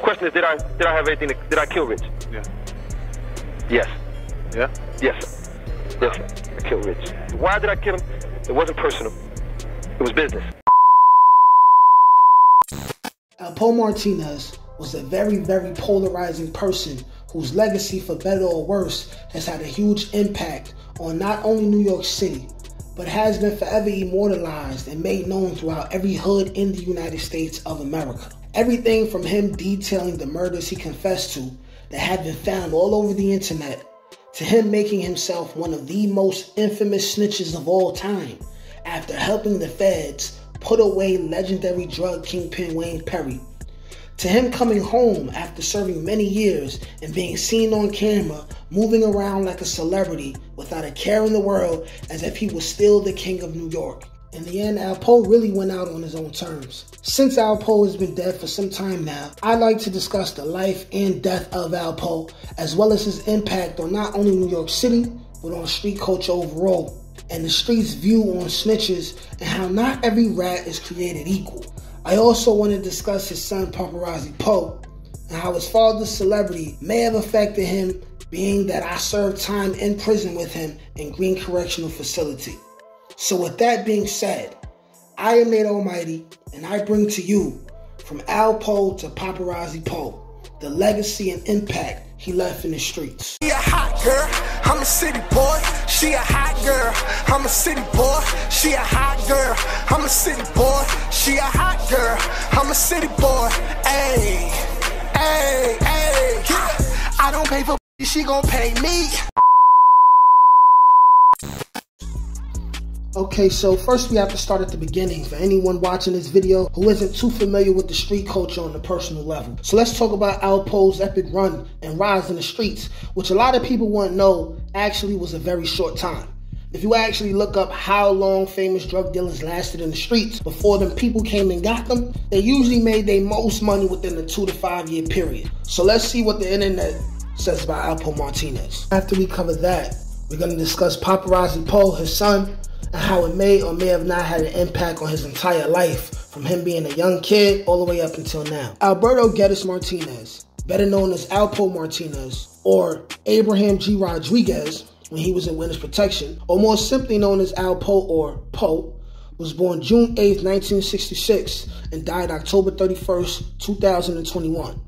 question is, did I have anything? Did I kill Rich? Yeah. Yes. Yeah? Yes, sir. Yes, sir. I killed Rich. Why did I kill him? It wasn't personal. It was business. Alpo Martinez was a very, very polarizing person whose legacy, for better or worse, has had a huge impact on not only New York City, but has been forever immortalized and made known throughout every hood in the United States of America. Everything from him detailing the murders he confessed to that have been found all over the internet, to him making himself one of the most infamous snitches of all time after helping the feds put away legendary drug kingpin Wayne Perry, to him coming home after serving many years and being seen on camera moving around like a celebrity without a care in the world, as if he was still the king of New York. In the end, Alpo really went out on his own terms. Since Alpo has been dead for some time now, I'd like to discuss the life and death of Alpo, as well as his impact on not only New York City, but on street culture overall, and the street's view on snitches and how not every rat is created equal. I also want to discuss his son Popperazzi and how his father's celebrity may have affected him, being that I served time in prison with him in Green Correctional Facility. So with that being said, I am Nate Almighty, and I bring to you, from Alpo to Popperazzi, the legacy and impact he left in the streets. She a hot girl, I'm a city boy. She a hot girl, I'm a city boy. She a hot girl, I'm a city boy. She a hot girl, I'm a city boy. Ayy, ayy, ayy. I don't pay for she gon' pay me. Okay, so first we have to start at the beginning for anyone watching this video who isn't too familiar with the street culture on the personal level. So let's talk about Alpo's epic run and rise in the streets, which a lot of people wouldn't know actually was a very short time. If you actually look up how long famous drug dealers lasted in the streets before them people came and got them, they usually made their most money within a 2 to 5 year period. So let's see what the internet says about Alpo Martinez. After we cover that, we're going to discuss Popperazzi, his son, and how it may or may have not had an impact on his entire life, from him being a young kid all the way up until now. Alberto Geddes Martinez, better known as Alpo Martinez, or Abraham G. Rodriguez when he was in witness protection, or more simply known as Alpo or Po, was born June 8, 1966 and died October 31st, 2021,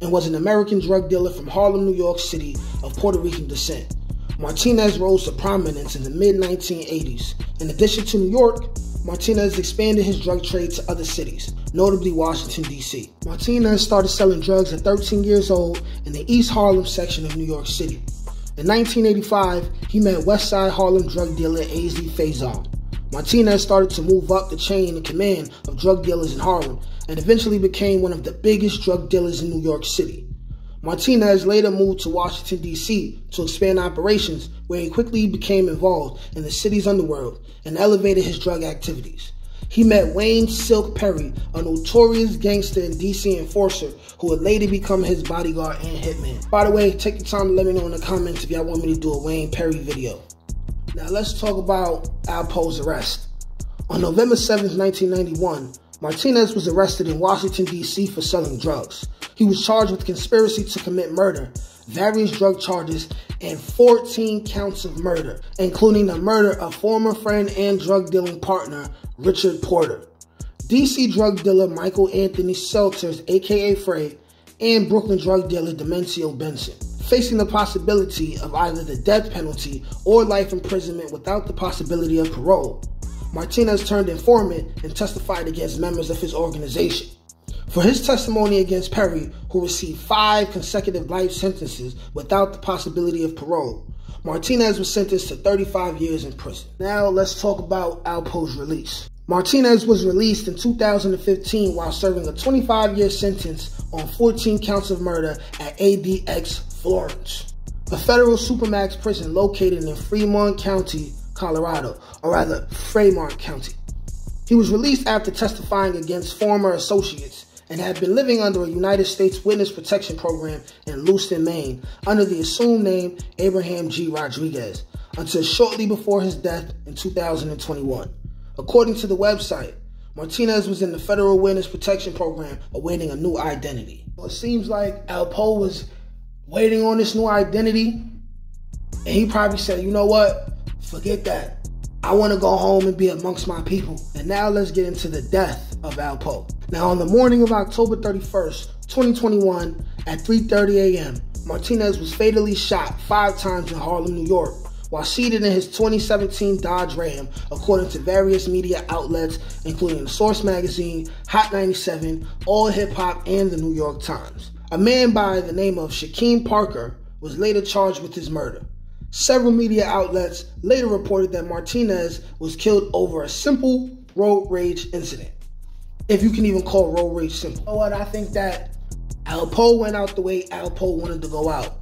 and was an American drug dealer from Harlem, New York City of Puerto Rican descent. Martinez rose to prominence in the mid-1980s. In addition to New York, Martinez expanded his drug trade to other cities, notably Washington, D.C. Martinez started selling drugs at 13 years old in the East Harlem section of New York City. In 1985, he met Westside Harlem drug dealer A.Z. Faison. Martinez started to move up the chain in command of drug dealers in Harlem and eventually became one of the biggest drug dealers in New York City. Martinez later moved to Washington, D.C. to expand operations, where he quickly became involved in the city's underworld and elevated his drug activities. He met Wayne Silk Perry, a notorious gangster and D.C. enforcer who would later become his bodyguard and hitman. By the way, take the time to let me know in the comments if y'all want me to do a Wayne Perry video. Now let's talk about Alpo's arrest. On November 7th, 1991, Martinez was arrested in Washington, D.C. for selling drugs. He was charged with conspiracy to commit murder, various drug charges, and 14 counts of murder, including the murder of former friend and drug dealing partner Richard Porter, D.C. drug dealer Michael Anthony Selters, aka Frey, and Brooklyn drug dealer Demencio Benson, facing the possibility of either the death penalty or life imprisonment without the possibility of parole. Martinez turned informant and testified against members of his organization. For his testimony against Perry, who received 5 consecutive life sentences without the possibility of parole, Martinez was sentenced to 35 years in prison. Now let's talk about Alpo's release. Martinez was released in 2015 while serving a 25-year sentence on 14 counts of murder at ADX Florence, a federal supermax prison located in Fremont County, Colorado, or rather Fremont County. He was released after testifying against former associates and had been living under a United States Witness Protection Program in Lewiston, Maine, under the assumed name Abraham G. Rodriguez, until shortly before his death in 2021. According to the website, Martinez was in the Federal Witness Protection Program awaiting a new identity. It seems like Alpo was waiting on this new identity, and he probably said, you know what, forget that. I want to go home and be amongst my people. And now let's get into the death of Alpo. Now, on the morning of October 31st, 2021, at 3:30 a.m., Martinez was fatally shot 5 times in Harlem, New York, while seated in his 2017 Dodge Ram, according to various media outlets, including The Source Magazine, Hot 97, All Hip Hop, and The New York Times. A man by the name of Shaquem Parker was later charged with his murder. Several media outlets later reported that Martinez was killed over a simple road rage incident. If you can even call road rage simple. You know what? I think that Alpo went out the way Alpo wanted to go out.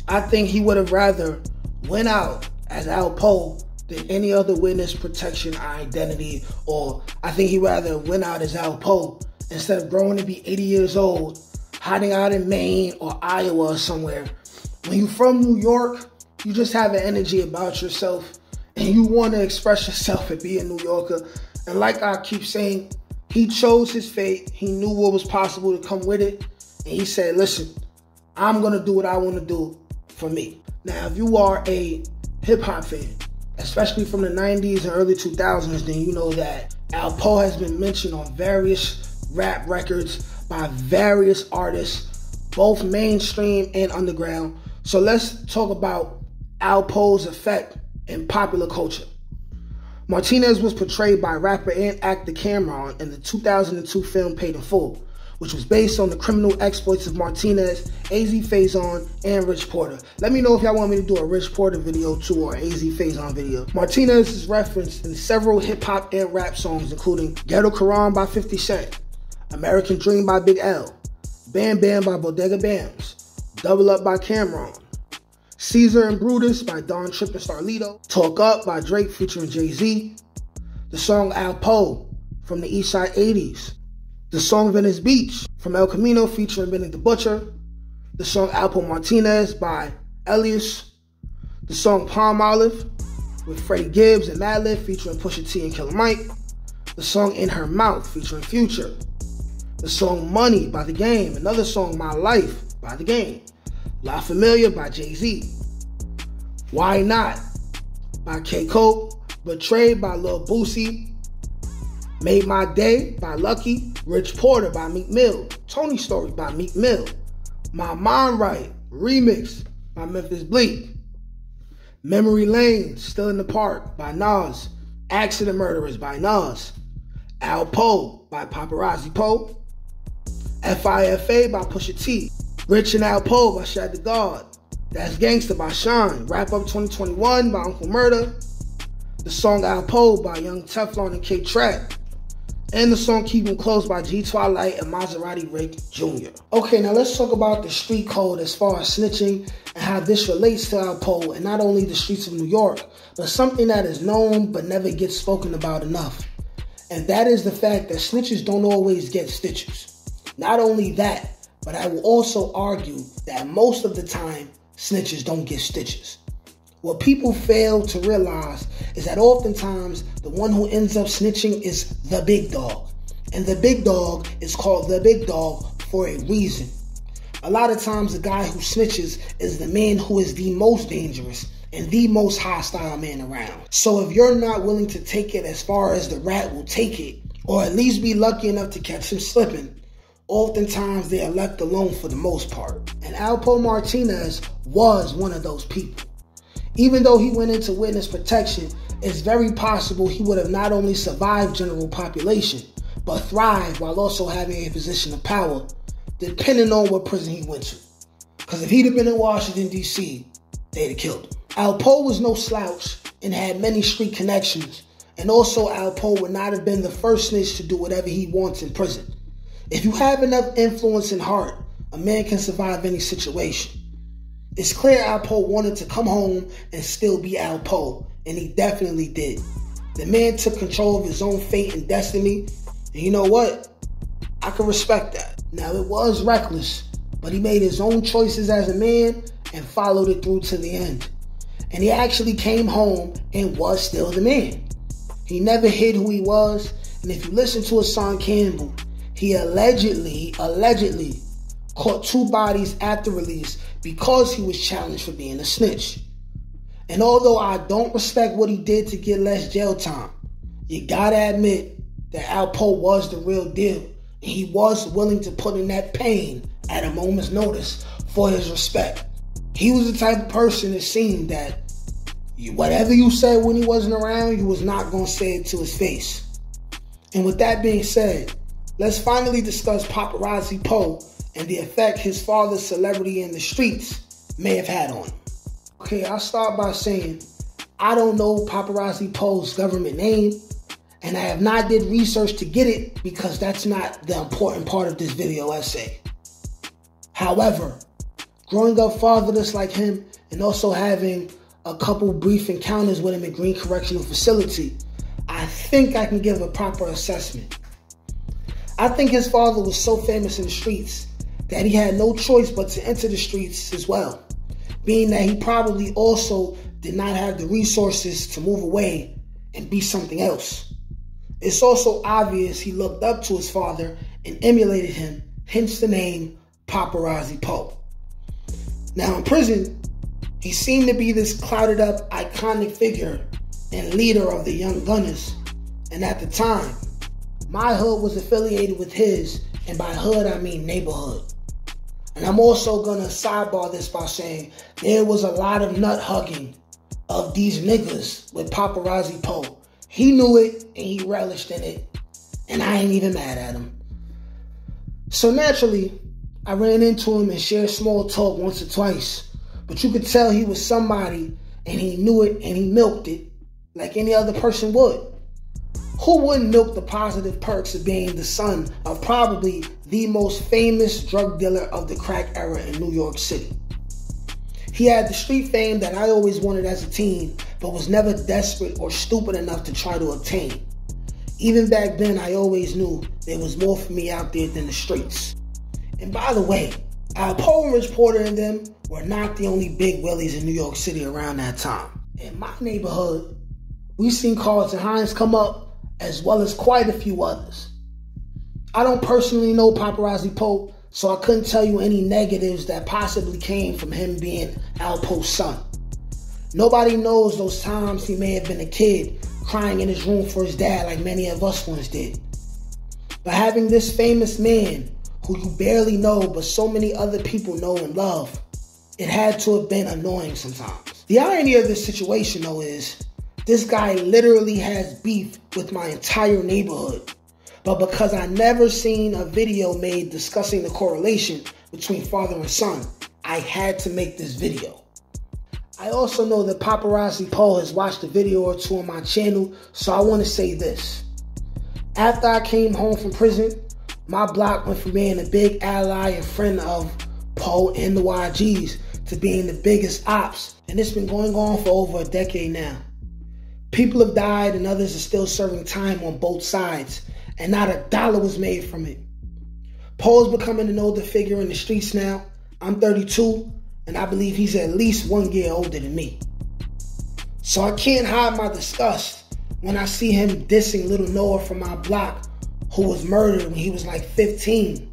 I think he would have rather went out as Alpo than any other witness protection identity, or I think he rather went out as Alpo instead of growing to be 80 years old, hiding out in Maine or Iowa or somewhere. When you're from New York, you just have an energy about yourself and you want to express yourself and be a New Yorker. And like I keep saying, he chose his fate. He knew what was possible to come with it. And he said, listen, I'm going to do what I want to do for me. Now, if you are a hip-hop fan, especially from the 90s and early 2000s, then you know that Alpo has been mentioned on various rap records by various artists, both mainstream and underground. So let's talk about Alpo's effect in popular culture. Martinez was portrayed by rapper and actor Cameron in the 2002 film Paid in Full, which was based on the criminal exploits of Martinez, AZ Faison, and Rich Porter. Let me know if y'all want me to do a Rich Porter video too, or AZ Faison video. Martinez is referenced in several hip-hop and rap songs, including Ghetto Quran by 50 Cent, American Dream by Big L, Bam Bam by Bodega Bams, Double Up by Cameron, Caesar and Brutus by Don Tripp and Starlito, Talk Up by Drake featuring Jay-Z, the song Alpo from the Eastside 80s, the song Venice Beach from El Camino featuring Benny the Butcher, the song Alpo Martinez by Elias, the song Palm Olive with Freddie Gibbs and Madlib featuring Pusha T and Killer Mike, the song In Her Mouth featuring Future, the song Money by The Game, another song My Life by The Game, La Familia by Jay-Z, Why Not by K. Cole, Betrayed by Lil Boosie, Made My Day by Lucky, Rich Porter by Meek Mill, Tony Story by Meek Mill, My Mind Right Remix by Memphis Bleak, Memory Lane, Still in the Park by Nas, Accident Murderers by Nas, Alpo by Popperazzi Po, FIFA by Pusha T, Rich and Alpo by Shad the God, That's Gangsta by Shine, Wrap Up 2021 by Uncle Murder, the song Alpo by Young Teflon and K-Trap, and the song Keep 'Em Close by G Twilight and Maserati Rick Jr. Okay, now let's talk about the street code as far as snitching and how this relates to Alpo, and not only the streets of New York, but something that is known but never gets spoken about enough. And that is the fact that snitches don't always get stitches. Not only that, but I will also argue that most of the time, snitches don't get stitches. What people fail to realize is that oftentimes the one who ends up snitching is the big dog. And the big dog is called the big dog for a reason. A lot of times the guy who snitches is the man who is the most dangerous and the most hostile man around. So if you're not willing to take it as far as the rat will take it, or at least be lucky enough to catch him slipping, oftentimes they are left alone for the most part. And Alpo Martinez was one of those people. Even though he went into witness protection, it's very possible he would have not only survived general population, but thrived while also having a position of power, depending on what prison he went to. Because if he'd have been in Washington, D.C., they'd have killed him. Alpo was no slouch and had many street connections, and also Alpo would not have been the first snitch to do whatever he wants in prison. If you have enough influence and heart, a man can survive any situation. It's clear Alpo wanted to come home and still be Alpo, and he definitely did. The man took control of his own fate and destiny, and you know what? I can respect that. Now, it was reckless, but he made his own choices as a man and followed it through to the end. And he actually came home and was still the man. He never hid who he was, And if you listen to his son Campbell, he allegedly caught 2 bodies after release because he was challenged for being a snitch. And although I don't respect what he did to get less jail time, you gotta admit that Alpo was the real deal. And he was willing to put in that pain at a moment's notice for his respect. He was the type of person that seemed that whatever you said when he wasn't around, you was not going to say it to his face. And with that being said, let's finally discuss Popperazzi and the effect his father's celebrity in the streets may have had on him. Okay, I'll start by saying I don't know Popperazzi's government name, and I have not did research to get it because that's not the important part of this video essay. However, growing up fatherless like him and also having a couple brief encounters with him at Green Correctional Facility, I think I can give a proper assessment. I think his father was so famous in the streets that he had no choice but to enter the streets as well, being that he probably also did not have the resources to move away and be something else. It's also obvious he looked up to his father and emulated him, hence the name Popperazzi. Now in prison, he seemed to be this clouded up, iconic figure and leader of the Young Gunners. And at the time, my hood was affiliated with his, and by hood I mean neighborhood. And I'm also gonna sidebar this by saying there was a lot of nut hugging of these niggas with Popperazzi. He knew it and he relished in it, and I ain't even mad at him. So naturally, I ran into him and shared small talk once or twice, but you could tell he was somebody and he knew it and he milked it like any other person would. Who wouldn't milk the positive perks of being the son of probably the most famous drug dealer of the crack era in New York City? He had the street fame that I always wanted as a teen, but was never desperate or stupid enough to try to obtain. Even back then, I always knew there was more for me out there than the streets. And by the way, Alpo and Rich Porter and them were not the only big willies in New York City around that time. In my neighborhood, we seen Carlton Hines come up, as well as quite a few others. I don't personally know Popperazzi, so I couldn't tell you any negatives that possibly came from him being Alpo's son. Nobody knows those times he may have been a kid crying in his room for his dad like many of us once did. But having this famous man who you barely know but so many other people know and love, it had to have been annoying sometimes. The irony of this situation though is, this guy literally has beef with my entire neighborhood. But because I never seen a video made discussing the correlation between father and son, I had to make this video. I also know that Popperazzi has watched a video or two on my channel, so I want to say this. After I came home from prison, my block went from being a big ally and friend of Poe and the YGs to being the biggest ops, and it's been going on for over a decade now. People have died and others are still serving time on both sides, and not a dollar was made from it. Poe's becoming an older figure in the streets now. I'm 32, and I believe he's at least 1 year older than me. So I can't hide my disgust when I see him dissing little Noah from my block, who was murdered when he was like 15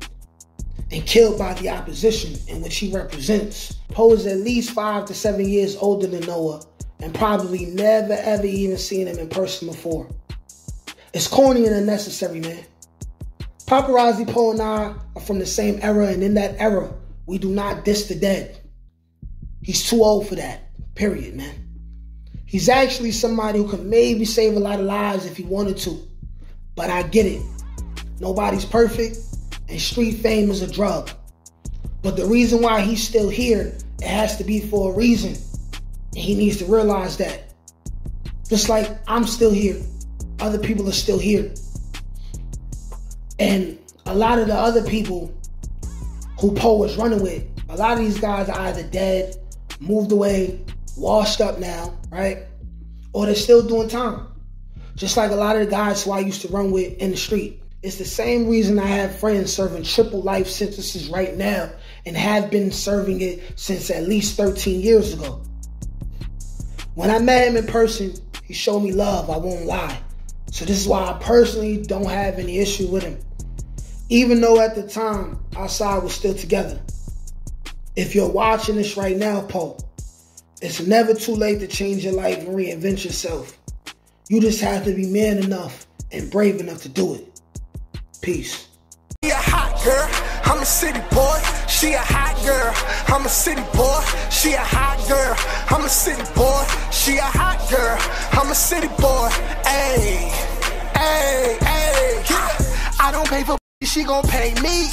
and killed by the opposition in which he represents. Poe is at least 5 to 7 years older than Noah, and probably never ever even seen him in person before. It's corny and unnecessary, man. Popperazzi and I are from the same era, and in that era, we do not diss the dead. He's too old for that, period, man. He's actually somebody who could maybe save a lot of lives if he wanted to, but I get it. Nobody's perfect, and street fame is a drug. But the reason why he's still here, it has to be for a reason. And he needs to realize that. Just like I'm still here, other people are still here. And a lot of the other people who Poe was running with, a lot of these guys are either dead, moved away, washed up now, right? Or they're still doing time. Just like a lot of the guys who I used to run with in the street. It's the same reason I have friends serving triple life sentences right now and have been serving it since at least 13 years ago. When I met him in person, he showed me love, I won't lie. So this is why I personally don't have any issue with him. Even though at the time, our side was still together. If you're watching this right now, Pope, it's never too late to change your life and reinvent yourself. You just have to be man enough and brave enough to do it. Peace. She a hot girl, I'm a city boy. She a hot girl, I'm a city boy. She a hot girl, I'm a city boy. She a hot girl, I'm a city boy. Ayy, ayy, ayy. I don't pay for she gon' pay me.